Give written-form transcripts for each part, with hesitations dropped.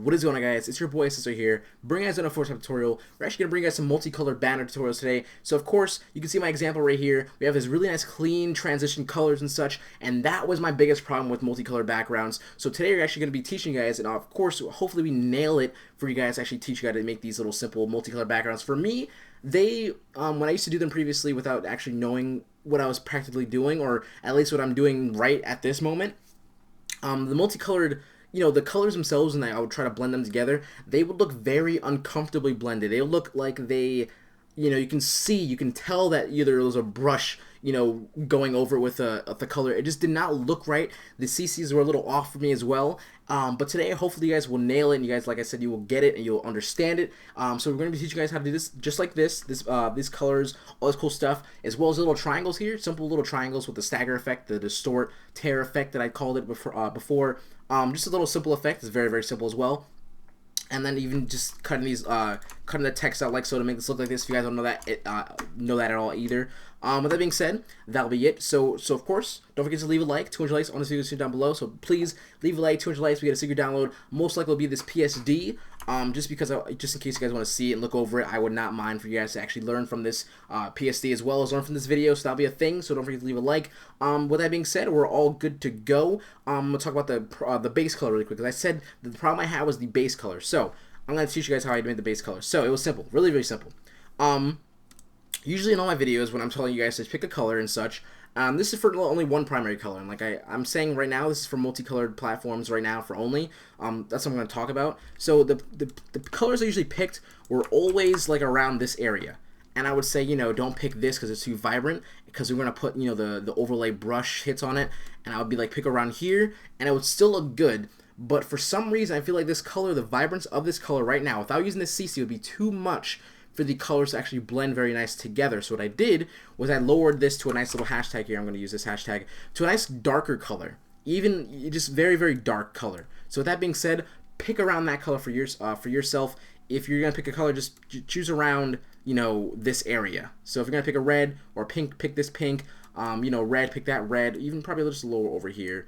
What is going on, guys? It's your boy Seso here, bringing you guys a tutorial. We're actually going to bring you guys some multicolored banner tutorials today. So of course, you can see my example right here. We have this really nice clean transition colors and such, and that was my biggest problem with multicolored backgrounds. So today we're actually going to be teaching you guys, and of course, hopefully we nail it for you guys, actually teach you guys to make these little simple multicolored backgrounds. For me, they, when I used to do them previously without actually knowing what I was practically doing, or at least what I'm doing right at this moment, the multicolored, the colors themselves, and I would try to blend them together, they would look very uncomfortably blended. They would look like they, you can tell that either it was a brush, going over with the color. It just did not look right. The CCs were a little off for me as well. But today, hopefully you guys will nail it, and you guys, like I said, you will get it and you'll understand it. So we're going to be teaching you guys how to do this just like this. These colors, all this cool stuff, as well as little triangles here, simple little triangles with the stagger effect, the distort, tear effect that I called it before. Just a little simple effect. It's very, very simple as well. And then even just cutting the text out like so to make this look like this. If you guys don't know that at all either. With that being said, that'll be it. So of course, don't forget to leave a like. 200 likes on this video down below. So please leave a like. 200 likes. We get a secret download. Most likely will be this PSD. Just in case you guys want to see it and look over it, I would not mind for you guys to actually learn from this PSD as well as learn from this video. So that'll be a thing. So don't forget to leave a like. With that being said, we're all good to go. I'm gonna talk about the base color really quick, because I said the problem I had was the base color. So I'm gonna teach you guys how I made the base color. So it was simple, really, really simple. Usually in all my videos, when I'm telling you guys to pick a color and such, this is for only one primary color, and like I'm saying right now, this is for multicolored platforms right now for only. That's what I'm going to talk about. So the colors I usually picked were always like around this area, and I would say, don't pick this because it's too vibrant, because we're going to put, the overlay brush hits on it, and I would be like, pick around here, and it would still look good. But for some reason, I feel like this color, the vibrance of this color right now, without using the CC, would be too much for the colors to actually blend very nice together. So what I did was I lowered this to a nice little hashtag here. I'm going to use this hashtag to a nice darker color, even just very, very dark color. So with that being said, pick around that color for yourself. If you're going to pick a color, just choose around, this area. So if you're going to pick a red or pink, pick this pink. Red, pick that red, even probably just lower over here.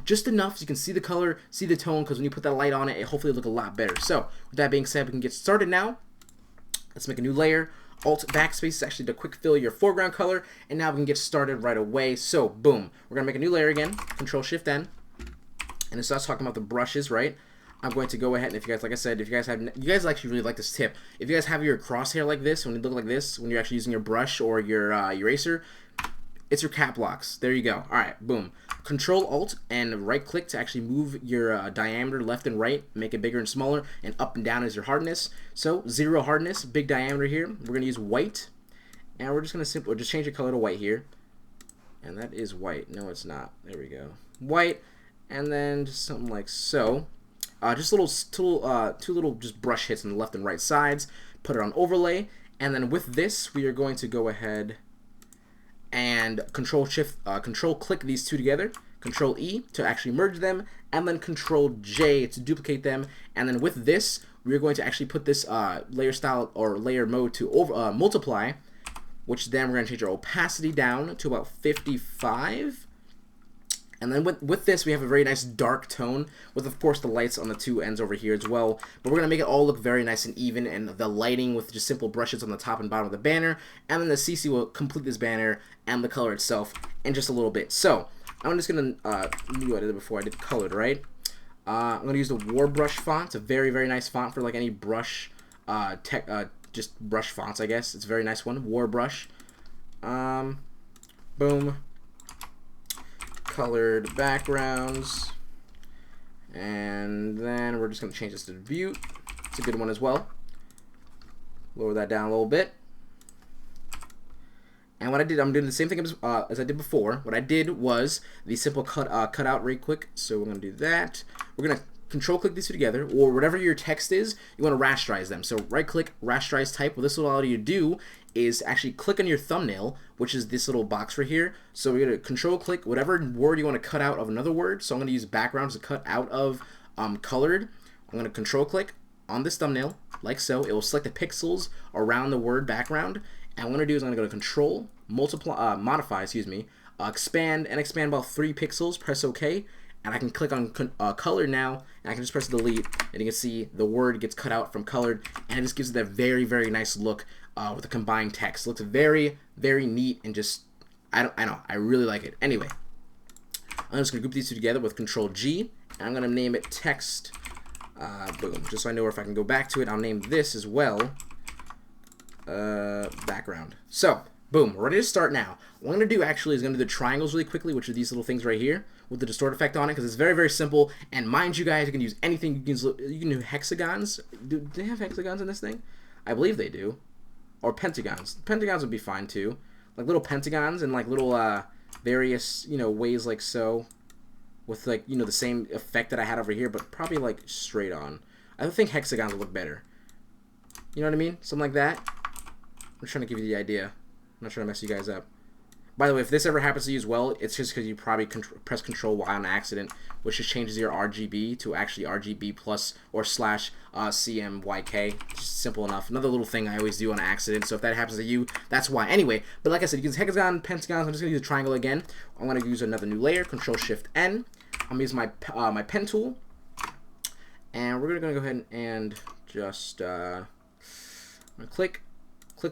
Just enough so you can see the color, see the tone, because when you put that light on it, hopefully look a lot better. So with that being said, we can get started now. Let's make a new layer. Alt backspace is actually to quick fill your foreground color, and now we can get started right away. So boom, we're gonna make a new layer again. Control Shift N, and it starts talking about the brushes, right? I'm going to go ahead, and if you guys, like I said, you guys actually really like this tip. If you guys have your crosshair like this, when you look like this, when you're actually using your brush or your eraser, it's your cap locks. There you go. All right, boom. Control Alt and right click to actually move your diameter left and right, make it bigger and smaller, and up and down is your hardness. So 0 hardness, big diameter here. We're gonna use white, and we're just gonna just change the color to white here, and that is white. No, it's not. There we go. White, and then just something like so. Just two little just brush hits on the left and right sides. Put it on overlay, and then with this, we are going to go ahead and control click these two together, Control E to actually merge them, and then Control J to duplicate them. And then with this, we're going to actually put this layer style or layer mode to multiply, which then we're going to change our opacity down to about 55. And then with this, we have a very nice dark tone with, of course, the lights on the two ends over here as well. But we're going to make it all look very nice and even, and the lighting with just simple brushes on the top and bottom of the banner. And then the CC will complete this banner and the color itself in just a little bit. So I'm just going to, I did it before I did colored, right? I'm going to use the War Brush font. It's a very, very nice font for like any brush, just brush fonts, I guess. It's a very nice one. War Brush. Boom. Colored backgrounds, and then we're just going to change this to view. It's a good one as well. Lower that down a little bit. And what I did, I'm doing the same thing as I did before. What I did was the simple cutout right quick. So we're going to do that. We're going to control click these two together, or whatever your text is, you want to rasterize them. So right click, rasterize type. What this will allow you to do is actually click on your thumbnail, which is this little box right here. So we're going to control click whatever word you want to cut out of another word. So I'm going to use backgrounds to cut out of colored. I'm going to control click on this thumbnail like so. It will select the pixels around the word background. And what I'm going to do is I'm going to go to control, modify, expand about 3 pixels, press OK. and I can click on color now, and I can just press delete, and you can see the word gets cut out from colored, and it just gives it that very, very nice look with the combined text. It looks very, very neat, and just, I know, I really like it. Anyway, I'm just gonna group these two together with Control G, and I'm gonna name it text, boom, just so I know if I can go back to it. I'll name this as well, background. So, boom, we're ready to start now. What I'm going to do actually is going to do the triangles really quickly, which are these little things right here with the distort effect on it, because it's very, very simple. And mind you guys, you can use anything. You can do hexagons. Do they have hexagons in this thing? I believe they do. Or pentagons. Pentagons would be fine too. Like little pentagons and like little various, you know, ways like so. With like, you know, the same effect that I had over here, but probably like straight on. I think hexagons would look better. You know what I mean? Something like that. I'm trying to give you the idea. I'm not trying to mess you guys up. By the way, if this ever happens to you as well, it's just because you probably press Control Y on accident, which just changes your RGB to actually RGB plus or slash CMYK. Just simple enough. Another little thing I always do on accident, so if that happens to you, that's why. Anyway, but like I said, you can use hexagon, pentagons. I'm just going to use a triangle again. I'm going to use another new layer, Control-Shift-N. I'm going to use my pen tool, and we're going to go ahead and just I'm going to click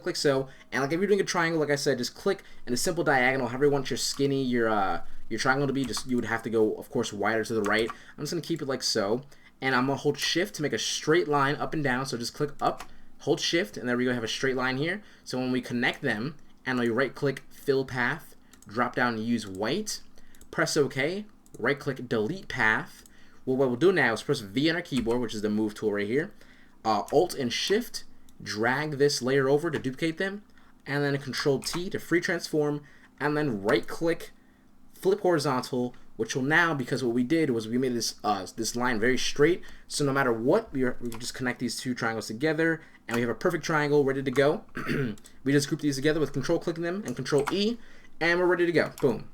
like so, and like if you're doing a triangle, like I said, just click in a simple diagonal, however you want your skinny, your triangle to be. Just you would have to go, of course, wider to the right. I'm just gonna keep it like so, and I'm gonna hold Shift to make a straight line up and down. So just click up, hold Shift, and there we go. Have a straight line here. So when we connect them, and we right click, fill path, drop down and use white, press OK, right click, delete path. Well, what we'll do now is press V on our keyboard, which is the move tool right here. Alt and Shift. Drag this layer over to duplicate them, and then Control T to free transform, and then right click, flip horizontal, which will now, because what we did was we made this this line very straight, so no matter what, we just connect these two triangles together, and we have a perfect triangle ready to go. We just group these together with Control clicking them and Control E, and we're ready to go. Boom.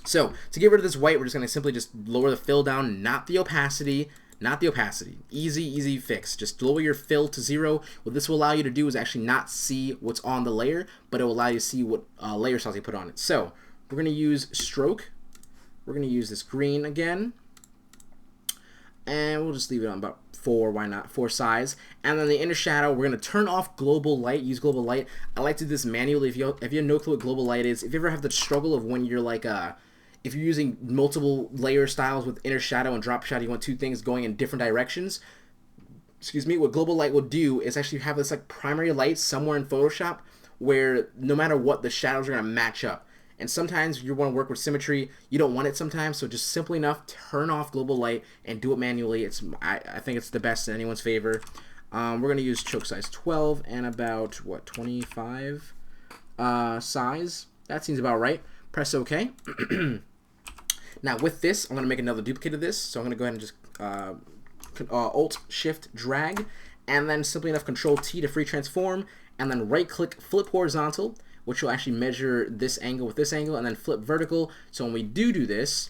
So to get rid of this white, we're just going to simply just lower the fill down, not the opacity. Not the opacity. Easy, easy fix. Just lower your fill to 0. What this will allow you to do is actually not see what's on the layer, but it will allow you to see what layer styles you put on it. So we're going to use stroke. We're going to use this green again. And we'll just leave it on about 4, why not? 4 size. And then the inner shadow, we're going to turn off global light. Use global light. I like to do this manually. If you have no clue what global light is, if you ever have the struggle of when you're like if you're using multiple layer styles with inner shadow and drop shadow, you want two things going in different directions. Excuse me. What global light will do is actually have this like primary light somewhere in Photoshop where no matter what, the shadows are going to match up. And sometimes you want to work with symmetry. You don't want it sometimes, so just simply enough turn off global light and do it manually. I think it's the best in anyone's favor. We're going to use choke size 12 and about, what, 25 size. That seems about right. Press OK. Now with this, I'm going to make another duplicate of this. So I'm going to go ahead and just Alt, Shift, drag, and then simply enough Control T to free transform, and then right click, flip horizontal, which will actually measure this angle with this angle, and then flip vertical. So when we do this,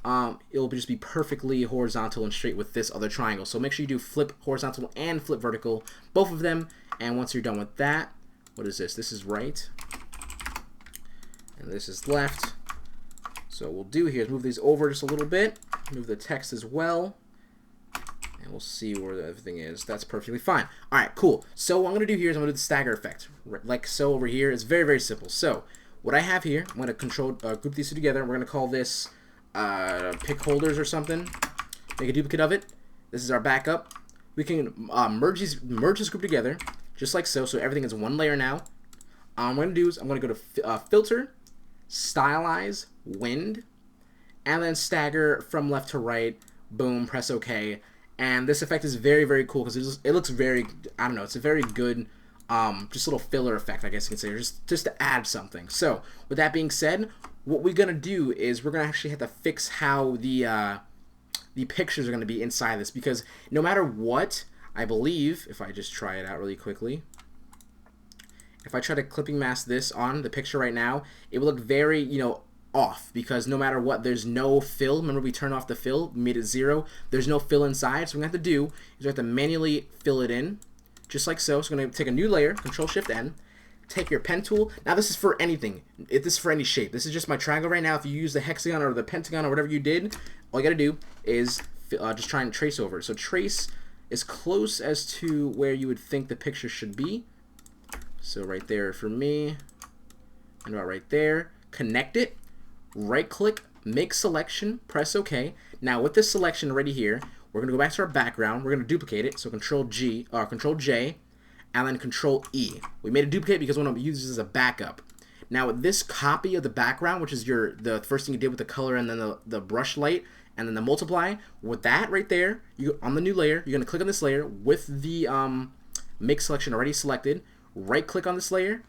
it'll just be perfectly horizontal and straight with this other triangle. So make sure you do flip horizontal and flip vertical, both of them. And once you're done with that, what is this? This is right, and this is left. So what we'll do here is move these over just a little bit, move the text as well, and we'll see where everything is. That's perfectly fine. All right, cool. So what I'm going to do here is I'm going to do the stagger effect, like so over here. It's very, very simple. So what I have here, I'm going to group these two together. We're going to call this pick holders or something. Make a duplicate of it. This is our backup. We can merge this group together, just like so. So everything is one layer now. What I'm going to do is I'm going to go to Filter, Stylize, Wind, and then stagger from left to right. Boom, press OK. And this effect is very, very cool because it looks very, I don't know, it's a very good just little filler effect, I guess you can say, or just to add something. So with that being said, what we're gonna do is we're gonna actually have to fix how the pictures are gonna be inside this, because no matter what, I believe, if I just try it out really quickly, if I try to clipping mask this on the picture right now, it will look very, you know, off, because no matter what, there's no fill. Remember, we turned off the fill, made it 0. There's no fill inside, so what we have to do is we have to manually fill it in, just like so. So we're going to take a new layer, Control-Shift-N, take your pen tool. Now this is for anything. This is for any shape. This is just my triangle right now. If you use the hexagon or the pentagon or whatever you did, all you gotta do is just try and trace over it. So trace as close as to where you would think the picture should be. So right there for me, and about right there. Connect it, right click, make selection, press OK. Now with this selection already here, we're gonna go back to our background. We're gonna duplicate it. So Control J, and then Control E. We made a duplicate because we want to use this as a backup. Now with this copy of the background, which is the first thing you did with the color and then the brush light and then the multiply, with that right there, on the new layer, you're gonna click on this layer with the make selection already selected. Right click on this layer.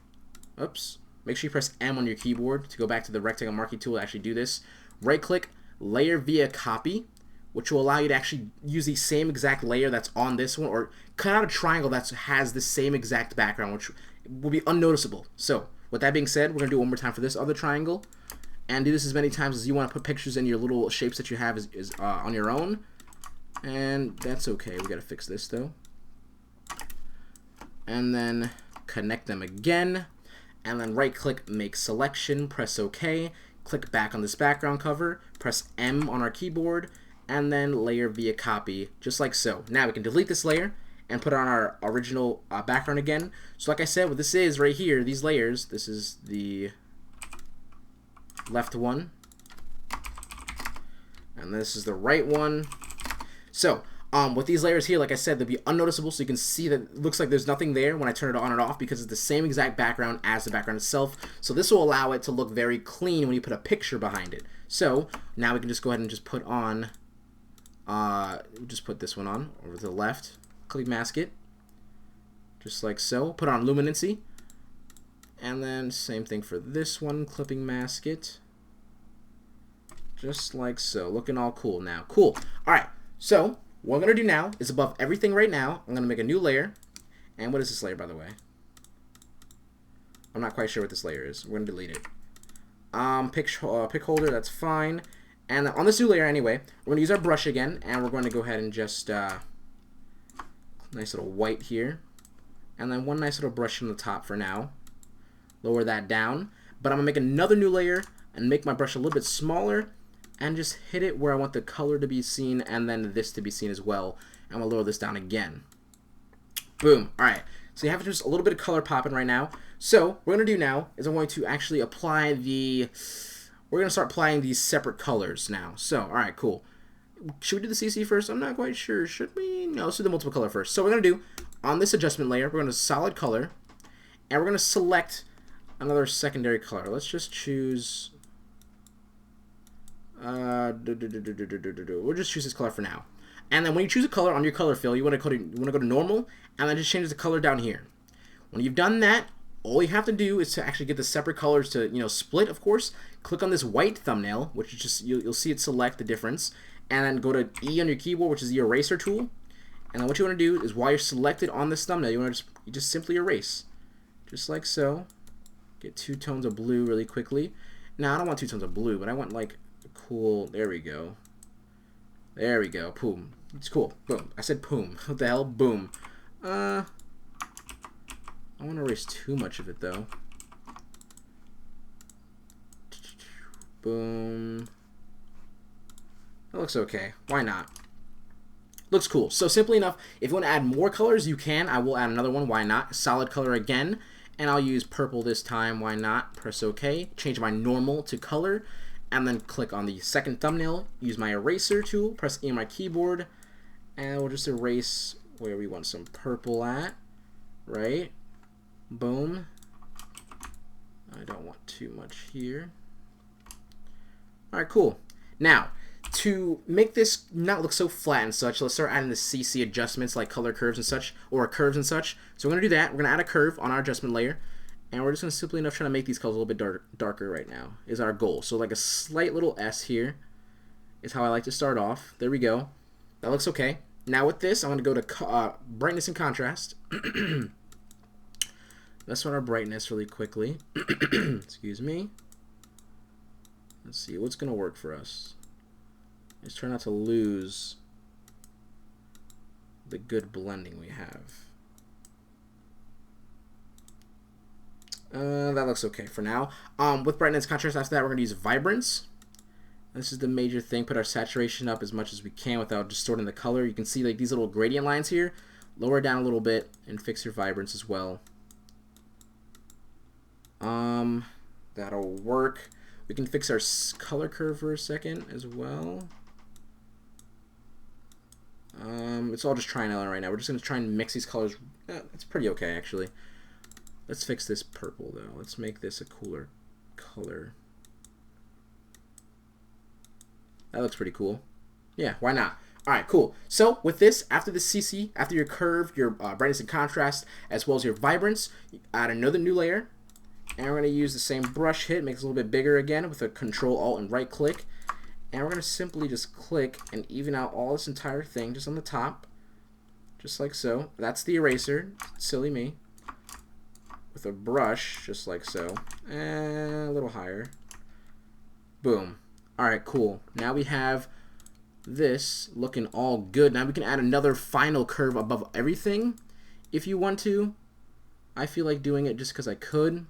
Oops. Make sure you press M on your keyboard to go back to the rectangle marquee tool to actually do this. Right click, layer via copy, which will allow you to actually use the same exact layer that's on this one, or cut out a triangle that has the same exact background, which will be unnoticeable. So with that being said, we're going to do it one more time for this other triangle, and do this as many times as you want to put pictures in your little shapes that you have on your own. And that's okay. We got to fix this though. And then connect them again. And then right click, make selection, press OK, click back on this background cover, press M on our keyboard, and then layer via copy, just like so. Now we can delete this layer and put it on our original background again. So like I said, what this is right here, these layers, this is the left one, and this is the right one. So with these layers here, like I said, they'll be unnoticeable, so you can see that it looks like there's nothing there when I turn it on and off because it's the same exact background as the background itself. So this will allow it to look very clean when you put a picture behind it. So now we can just go ahead and just put on, just put this one on over to the left, click mask it, just like so. Put on luminancy, and then same thing for this one, clipping mask it, just like so. Looking all cool now. Cool. All right. So what I'm going to do now is above everything right now, I'm going to make a new layer. And what is this layer, by the way? I'm not quite sure what this layer is. We're going to delete it. Pick holder, that's fine. And on this new layer anyway, we're going to use our brush again, and we're going to go ahead and just, nice little white here. And then one nice little brush on the top for now. Lower that down. But I'm going to make another new layer and make my brush a little bit smaller, and just hit it where I want the color to be seen and then this to be seen as well. And we'll lower this down again. Boom. Alright, so you have just a little bit of color popping right now. So what we're going to do now is I'm going to actually apply we're going to start applying these separate colors now. So, alright, cool. Should we do the CC first? I'm not quite sure. Should we? No, let's do the multiple color first. So what we're going to do, on this adjustment layer, we're going to solid color, and we're going to select another secondary color. Let's just choose... we'll just choose this color for now. And then when you choose a color on your color fill, you want to go to normal, and then just change the color down here. When you've done that, all you have to do is to actually get the separate colors to split. Of course, click on this white thumbnail, which is just you'll see it select the difference, and then go to E on your keyboard, which is the eraser tool. And then what you want to do is while you're selected on this thumbnail, you want to just simply erase, just like so. Get 2 tones of blue really quickly. Now I don't want 2 tones of blue, but I want like cool. There we go. There we go. Boom. It's cool. Boom. I said boom. What the hell? Boom. I don't want to erase too much of it though. Boom. That looks okay. Why not? Looks cool. So simply enough, if you want to add more colors, you can. I will add another one. Why not? Solid color again. And I'll use purple this time. Why not? Press OK. Change my normal to color. And then click on the second thumbnail, use my eraser tool, press E on my keyboard, and we'll just erase where we want some purple at, right? Boom. I don't want too much here. Alright, cool. Now, to make this not look so flat and such, let's start adding the CC adjustments like color curves and such, or curves and such. So we're going to do that. We're going to add a curve on our adjustment layer. And we're just going to simply enough try to make these colors a little bit darker right now is our goal. So like a slight little S here is how I like to start off. There we go. That looks okay. Now with this, I'm going to go to brightness and contrast. Let's run our brightness really quickly. Excuse me. Let's see what's going to work for us. Let's try not to lose the good blending we have. That looks okay for now. With brightness contrast, after that, we're going to use vibrance. This is the major thing. Put our saturation up as much as we can without distorting the color. You can see like these little gradient lines here. Lower it down a little bit and fix your vibrance as well. That'll work. We can fix our color curve for a second as well. It's all just trying out right now. We're just going to try and mix these colors. It's pretty okay, actually. Let's fix this purple, though. Let's make this a cooler color. That looks pretty cool. Yeah, why not? All right, cool. So with this, after the CC, after your curve, your brightness and contrast, as well as your vibrance, add another new layer. And we're going to use the same brush hit, make it a little bit bigger again with a Control, Alt, and right click. And we're going to simply just click and even out all this entire thing just on the top. Just like so. That's the eraser. Silly me. With a brush, just like so. And a little higher. Boom. Alright, cool. Now we have this looking all good. Now we can add another final curve above everything if you want to. I feel like doing it just because I could.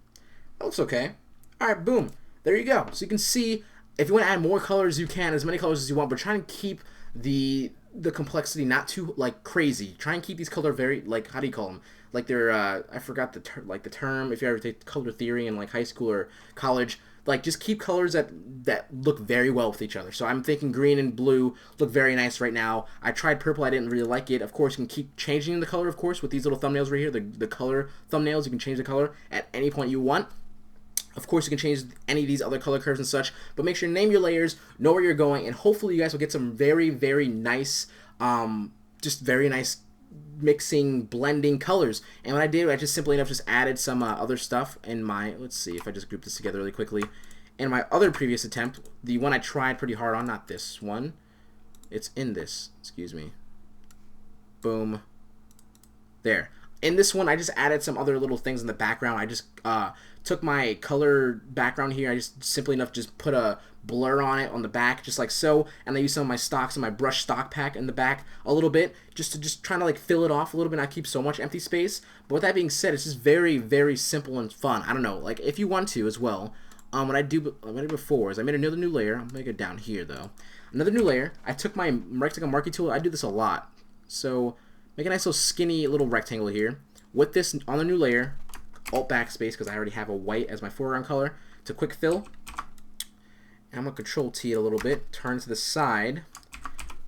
That looks okay. Alright, boom. There you go. So you can see, if you want to add more colors, you can, as many colors as you want, but try and keep the complexity not too like crazy. Try and keep these color very, like, how do you call them? Like they're I forgot the term. If you ever take color theory in like high school or college, like just keep colors that look very well with each other. So I'm thinking green and blue look very nice right now. I tried purple. I didn't really like it. Of course, you can keep changing the color. Of course, with these little thumbnails right here, the color thumbnails, you can change the color at any point you want. Of course, you can change any of these other color curves and such, but make sure to name your layers, know where you're going, and hopefully you guys will get some very, very nice, just very nice mixing, blending colors. And what I did, I just simply enough just added some other stuff in my, let's see if I just group this together really quickly. In my other previous attempt, the one I tried pretty hard on, not this one, it's in this, excuse me. Boom. There. In this one, I just added some other little things in the background. I just took my color background here. I just simply enough just put a blur on it on the back, just like so. And I used some of my stocks and my brush stock pack in the back a little bit, just to trying to like fill it off a little bit, not keep so much empty space. But with that being said, it's just very, very simple and fun. I don't know, like if you want to as well. What I did before is I made another new layer. I'll make it down here though. Another new layer. I took my rectangle marquee tool. I do this a lot. So make a nice little skinny little rectangle here. With this on the new layer, Alt backspace because I already have a white as my foreground color to quick fill. And I'm gonna Control T it a little bit, turn to the side.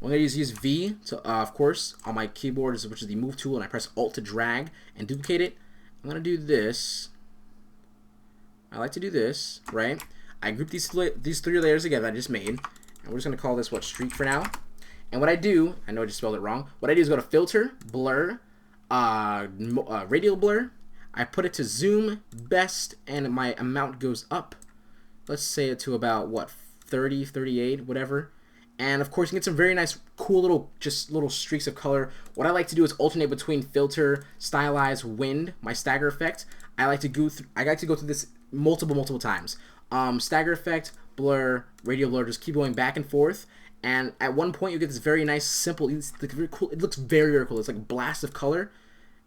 I'm gonna use V to, of course, on my keyboard, which is the Move tool, and I press Alt to drag and duplicate it. I'm gonna do this. I like to do this, right? I group these three layers together I just made, and we're just gonna call this what, streak for now. And what I do, I know I just spelled it wrong. What I do is go to Filter, Blur, Radial Blur. I put it to zoom best, and my amount goes up. Let's say it to about what, 30, 38, whatever. And of course you can get some very nice, cool little streaks of color. What I like to do is alternate between filter, stylize, wind, my stagger effect. I like to go through this multiple times. Stagger effect, blur, radial blur, just keep going back and forth. And at one point you get this very nice, simple, it's like very cool. It looks very, very cool. It's like a blast of color,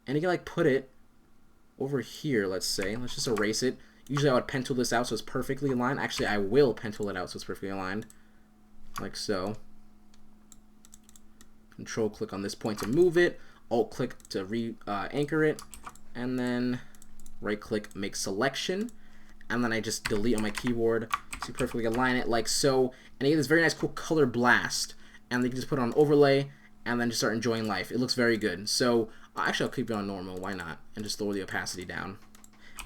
and you can like put it over here. Let's say, let's just erase it. Usually I would pen tool this out so it's perfectly aligned. Actually, I will pen tool it out so it's perfectly aligned, like so. Control click on this point to move it. Alt click to re-anchor it, and then right click make selection, and then I just delete on my keyboard to perfectly align it like so. And you get this very nice cool color blast, and you can just put it on overlay and then just start enjoying life. It looks very good. So actually I'll keep it on normal, why not, and just lower the opacity down.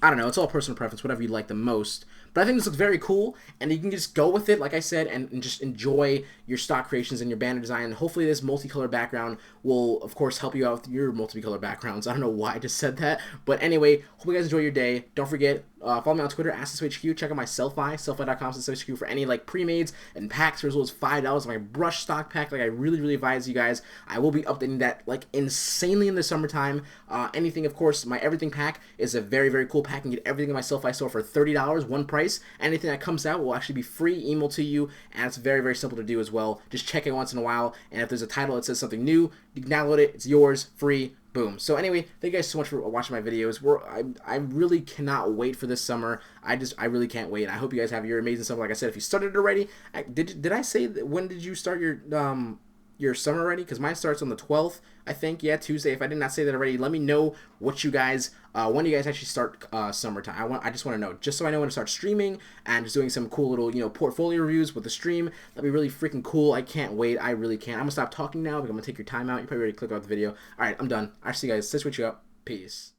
I don't know, it's all personal preference, whatever you like the most. But I think this looks very cool, and you can just go with it, like I said, and just enjoy your stock creations and your banner design. And hopefully this multicolored background will, of course, help you out with your multicolored backgrounds. I don't know why I just said that. But anyway, hope you guys enjoy your day. Don't forget, follow me on Twitter, AskSesoHQ. Check out my Selfie, selfie.com/SesoHQ for any like pre-mades and packs for as low as $5. My brush stock pack, like I really advise you guys. I will be updating that like insanely in the summertime. Anything, of course, my everything pack is a very cool pack. You can get everything in my Selfie store for $30, one price. Anything that comes out will actually be free, emailed to you, and it's very simple to do as well. Just check it once in a while, and if there's a title that says something new, you can download it. It's yours, free. Boom. So anyway, thank you guys so much for watching my videos. I really cannot wait for this summer. I really can't wait. I hope you guys have your amazing summer. Like I said, if you started already, did I say that, when did you start your summer already? Because mine starts on the 12th, I think. Yeah, Tuesday. If I did not say that already, let me know what you guys when you guys actually start summertime. I just want to know, just so I know when to start streaming and just doing some cool little portfolio reviews with the stream. That'd be really freaking cool. I can't wait. I really can't. I'm gonna stop talking now because I'm gonna take your time out. You probably already clicked out the video. All right, I'm done. I'll see you guys. Let's switch you up. Peace.